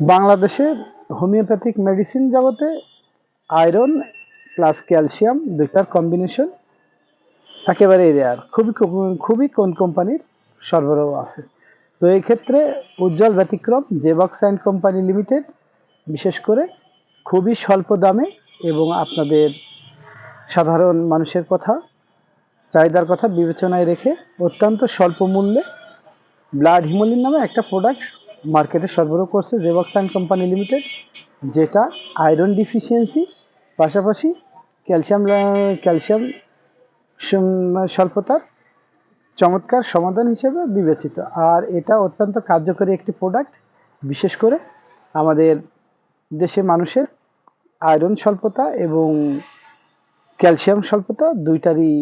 বাংলাদেশের homeopathic medicine জগতে iron plus calcium দুইটার কম্বিনেশন একেবারে রেয়ার, খুবই কোন কোম্পানির সরবরাহ আছে। তো এই ক্ষেত্রে উজ্জ্বল ব্যতিক্রম জেবক্স অ্যান্ড কোম্পানি লিমিটেড বিশেষ করে খুবই স্বল্প দামে এবং আপনাদের সাধারণ মানুষের কথা চাহিদার কথা বিবেচনায় রেখে অত্যন্ত স্বল্প মূল্যে ব্লাড হিমোলিন নামে একটা প্রোডাক্ট মার্কেটে সরবরাহ করছে জেবক্স অ্যান্ড কোম্পানি লিমিটেড, যেটা আয়রন ডিফিসিয়েন্সি পাশাপাশি ক্যালসিয়াম স্বল্পতার চমৎকার সমাধান হিসেবে বিবেচিত। আর এটা অত্যন্ত কার্যকরী একটি প্রোডাক্ট, বিশেষ করে আমাদের দেশে মানুষের আয়রন স্বল্পতা এবং ক্যালসিয়াম স্বল্পতা দুইটারই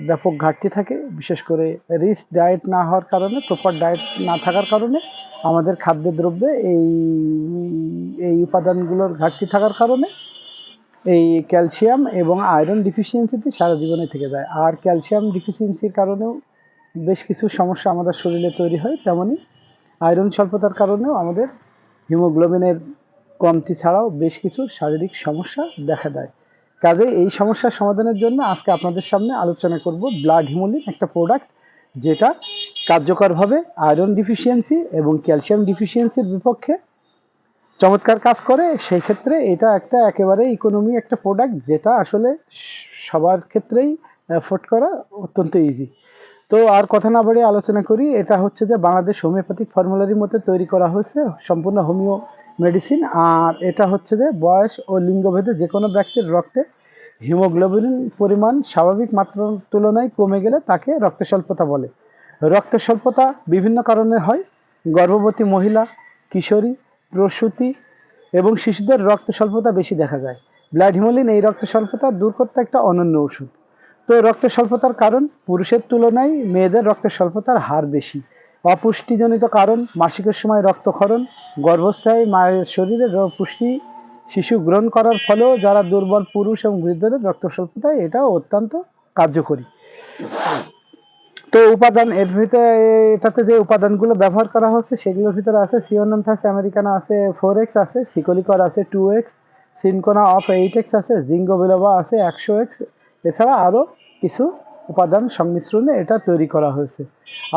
ব্যাপক ঘাটতি থাকে। বিশেষ করে রিচ ডায়েট না হওয়ার কারণে, প্রপার ডায়েট না থাকার কারণে আমাদের খাদ্যদ্রব্যে এই উপাদানগুলোর ঘাটতি থাকার কারণে এই ক্যালসিয়াম এবং আয়রন ডিফিসিয়েন্সিতে সারা জীবনে থেকে যায়। আর ক্যালসিয়াম ডিফিসিয়েন্সির কারণেও বেশ কিছু সমস্যা আমাদের শরীরে তৈরি হয়, তেমনই আয়রন স্বল্পতার কারণেও আমাদের হিমোগ্লোবিনের কমতি ছাড়াও বেশ কিছু শারীরিক সমস্যা দেখা দেয়। কাজে এই সমস্যার সমাধানের জন্য আজকে আপনাদের সামনে আলোচনা করব ব্লাড হিমোলিন, একটা প্রোডাক্ট যেটা কার্যকরভাবে আয়রন ডিফিসিয়েন্সি এবং ক্যালসিয়াম ডিফিসিয়েন্সির বিপক্ষে চমৎকার কাজ করে। সেই ক্ষেত্রে এটা একটা একেবারে ইকোনমি একটা প্রোডাক্ট, যেটা আসলে সবার ক্ষেত্রেই অ্যাফোর্ড করা অত্যন্ত ইজি। তো আর কথা না বাড়িয়ে আলোচনা করি। এটা হচ্ছে যে বাংলাদেশ হোমিওপ্যাথিক ফর্মুলারির মধ্যে তৈরি করা হয়েছে সম্পূর্ণ হোমিও মেডিসিন। আর এটা হচ্ছে যে বয়স ও লিঙ্গভেদে যে কোনো ব্যক্তির রক্তে হিমোগ্লোবিন পরিমাণ স্বাভাবিক মাত্রার তুলনায় কমে গেলে তাকে রক্ত স্বল্পতা বলে। রক্ত স্বল্পতা বিভিন্ন কারণে হয়। গর্ভবতী মহিলা, কিশোরী, প্রসূতি এবং শিশুদের রক্ত স্বল্পতা বেশি দেখা যায়। ব্লাড হিমোলিন এই রক্ত স্বল্পতা দূর করতে একটা অনন্য ওষুধ। তো রক্ত স্বল্পতার কারণ, পুরুষের তুলনায় মেয়েদের রক্ত স্বল্পতার হার বেশি। অপুষ্টিজনিত কারণ, মাসিকের সময় রক্তক্ষরণ, গর্ভস্থায় মায়ের শরীরে পুষ্টি শিশু গ্রহণ করার ফলেও যারা দুর্বল পুরুষ এবং বৃদ্ধদের রক্ত স্বল্পতায় এটা অত্যন্ত কার্যকরী। তো উপাদান এর ভিতরে, এটাতে যে উপাদানগুলো ব্যবহার করা হচ্ছে সেগুলোর ভিতরে আছে সিওনান্থাস আমেরিকানা আছে 4x আছে, সিকোলিকর আছে 2x, সিনকোনা অফ 8x আছে, জিঙ্গো বিলোবা আছে 100x। এছাড়া আরও কিছু উপাদান সংমিশ্রণে এটা তৈরি করা হয়েছে।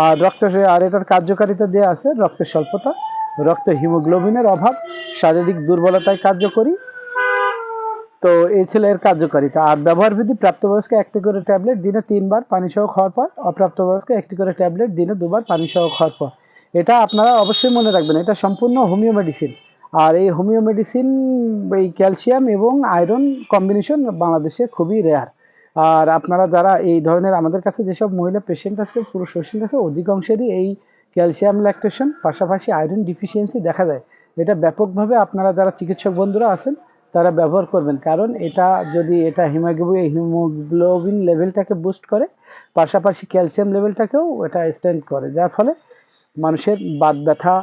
আর এটার কার্যকারিতা দেওয়া আছে রক্তের স্বল্পতা, রক্তে হিমোগ্লোবিনের অভাব, শারীরিক দুর্বলতায় কার্যকরী। তো এই ছিল এর কার্যকারিতা। আর ব্যবহার বিধি, প্রাপ্তবয়স্কে একটি করে ট্যাবলেট দিনে 3 বার পানি সহ খাওয়ার পর, অপ্রাপ্তবয়স্কে একটি করে ট্যাবলেট দিনে 2 বার পানি সহ খাওয়ার পর। এটা আপনারা অবশ্যই মনে রাখবেন, এটা সম্পূর্ণ হোমিও মেডিসিন। আর এই হোমিও মেডিসিন এই ক্যালসিয়াম এবং আয়রন কম্বিনেশন বাংলাদেশে খুবই রেয়ার। আর আপনারা যারা এই ধরনের আমাদের কাছে যেসব মহিলা পেশেন্ট আছে, পুরুষ পেশেন্ট আছে, অধিকাংশেরই এই ক্যালসিয়াম ল্যাকটেশন পাশাপাশি আয়রন ডিফিসিয়েন্সি দেখা যায়। এটা ব্যাপকভাবে আপনারা যারা চিকিৎসক বন্ধুরা আছেন তারা ব্যবহার করবেন, কারণ এটা হিমোগ্লোবিন লেভেলটাকে বুস্ট করে, পাশাপাশি ক্যালসিয়াম লেভেলটাকেও এটা স্ট্রেন্থ করে, যার ফলে মানুষের বাত ব্যথা,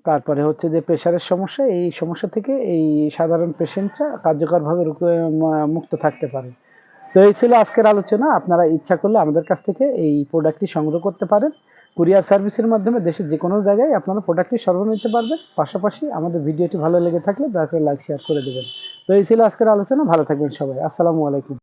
তারপরে হচ্ছে যে প্রেশারের সমস্যা, এই সমস্যা থেকে এই সাধারণ পেশেন্টরা কার্যকরভাবে মুক্ত থাকতে পারে। তো এই ছিল আজকের আলোচনা। আপনারা ইচ্ছা করলে আমাদের কাছ থেকে এই প্রোডাক্টটি সংগ্রহ করতে পারেন। কুরিয়ার সার্ভিসের মাধ্যমে দেশের যে কোনো জায়গায় আপনারা প্রোডাক্টটি সরবরাহ নিতে পারবেন। পাশাপাশি আমাদের ভিডিওটি ভালো লেগে থাকলে দয়া করে লাইক শেয়ার করে দেবেন। তো এই ছিল আজকের আলোচনা। ভালো থাকবেন সবাই। আসসালামু আলাইকুম।